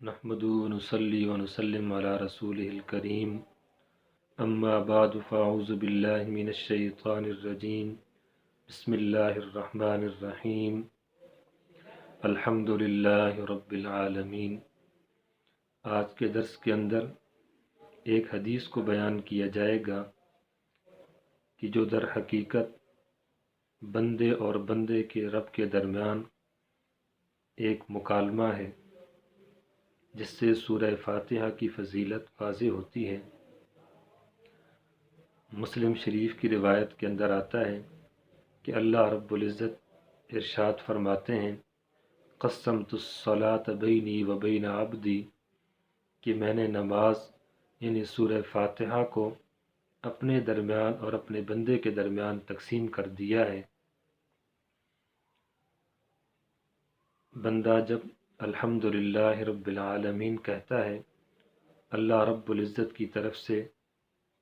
نحمدہ ونصلی ونسلم علی رسولہ الکریم اما بعد فاعوذ باللہ من الشیطان الرجیم بسم اللہ الرحمن الرحیم الحمد للہ رب العالمین۔ آج کے درس کے اندر ایک حدیث کو بیان کیا جائے گا کہ جو در حقیقت بندے اور بندے کے رب کے درمیان ایک مکالمہ ہے، جس سے سورہ فاتحہ کی فضیلت واضح ہوتی ہے۔ مسلم شریف کی روایت کے اندر آتا ہے کہ اللہ رب العزت ارشاد فرماتے ہیں، قسمت الصلاۃ بینی و بین عبدی، کہ میں نے نماز یعنی سورہ فاتحہ کو اپنے درمیان اور اپنے بندے کے درمیان تقسیم کر دیا ہے۔ بندہ جب الحمدللہ رب العالمین کہتا ہے، اللہ رب العزت کی طرف سے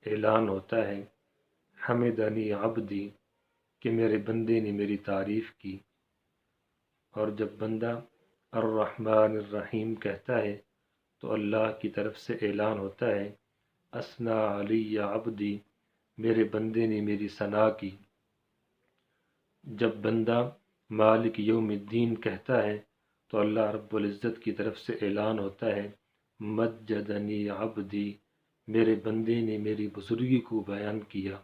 اعلان ہوتا ہے، حمدنی عبدی، کہ میرے بندے نے میری تعریف کی۔ اور جب بندہ الرحمن الرحیم کہتا ہے تو اللہ کی طرف سے اعلان ہوتا ہے، اثنا علی عبدی، میرے بندے نے میری ثنا کی۔ جب بندہ مالک یوم الدین کہتا ہے تو اللہ رب العزت کی طرف سے اعلان ہوتا ہے، مجدنی عبدی، میرے بندے نے میری بزرگی کو بیان کیا۔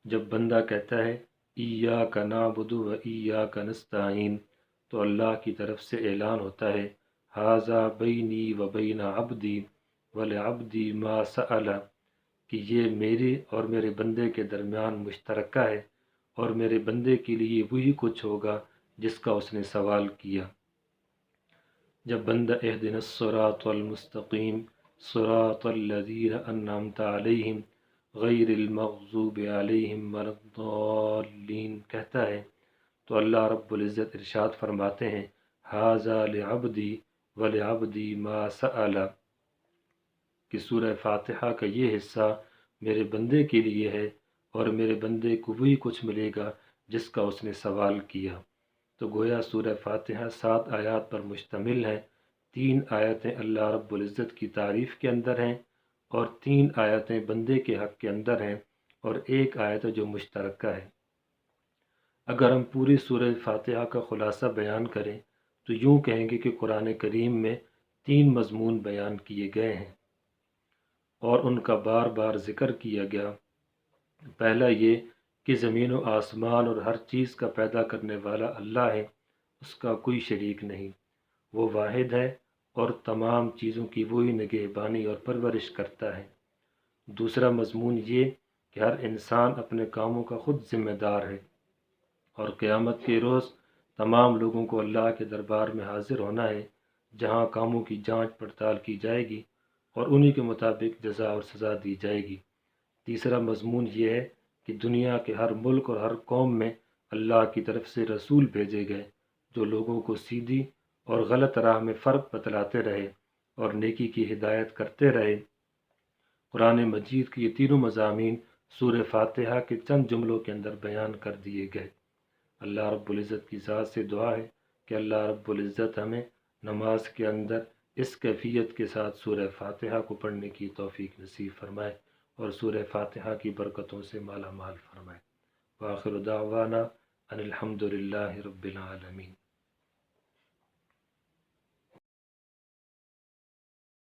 جب بندہ کہتا ہے ایاک نعبد و ایاک نستعین، تو اللہ کی طرف سے اعلان ہوتا ہے، ھذا بینی و بین عبدی ولعبدی ما سأل، کہ یہ میرے اور میرے بندے کے درمیان مشترکہ ہے، اور میرے بندے کے لیے وہی کچھ ہوگا جس کا اس نے سوال کیا۔ جب بندہ اہدنا الصراط المستقیم صراط الذین انعمت علیہم غیر المغضوب علیہم ولا الضالین کہتا ہے تو اللہ رب العزت ارشاد فرماتے ہیں، ھذا لعبدی ولعبدی ما سأل، کہ سورہ فاتحہ کا یہ حصہ میرے بندے کے لیے ہے اور میرے بندے کو وہی کچھ ملے گا جس کا اس نے سوال کیا۔ تو گویا سورہ فاتحہ 7 آیات پر مشتمل ہے۔ 3 آیتیں اللہ رب العزت کی تعریف کے اندر ہیں، اور 3 آیتیں بندے کے حق کے اندر ہیں، اور 1 آیت جو مشترکہ ہے۔ اگر ہم پوری سورہ فاتحہ کا خلاصہ بیان کریں تو یوں کہیں گے کہ قرآن کریم میں 3 مضمون بیان کیے گئے ہیں اور ان کا بار بار ذکر کیا گیا۔ پہلا یہ کہ زمین و آسمان اور ہر چیز کا پیدا کرنے والا اللہ ہے، اس کا کوئی شریک نہیں، وہ واحد ہے اور تمام چیزوں کی وہی نگہبانی اور پرورش کرتا ہے۔ دوسرا مضمون یہ کہ ہر انسان اپنے کاموں کا خود ذمہ دار ہے، اور قیامت کے روز تمام لوگوں کو اللہ کے دربار میں حاضر ہونا ہے، جہاں کاموں کی جانچ پڑتال کی جائے گی اور انہی کے مطابق جزا اور سزا دی جائے گی۔ تیسرا مضمون یہ ہے کہ دنیا کے ہر ملک اور ہر قوم میں اللہ کی طرف سے رسول بھیجے گئے جو لوگوں کو سیدھی اور غلط راہ میں فرق بتلاتے رہے اور نیکی کی ہدایت کرتے رہے۔ قرآن مجید کے یہ تینوں مضامین سورہ فاتحہ کے چند جملوں کے اندر بیان کر دیے گئے۔ اللہ رب العزت کی ذات سے دعا ہے کہ اللہ رب العزت ہمیں نماز کے اندر اس کیفیت کے ساتھ سورہ فاتحہ کو پڑھنے کی توفیق نصیب فرمائے اور سورہ فاتحہ کی برکتوں سے مالا مال فرمائے۔ وآخر دعوانا ان الحمد للہ رب العالمین۔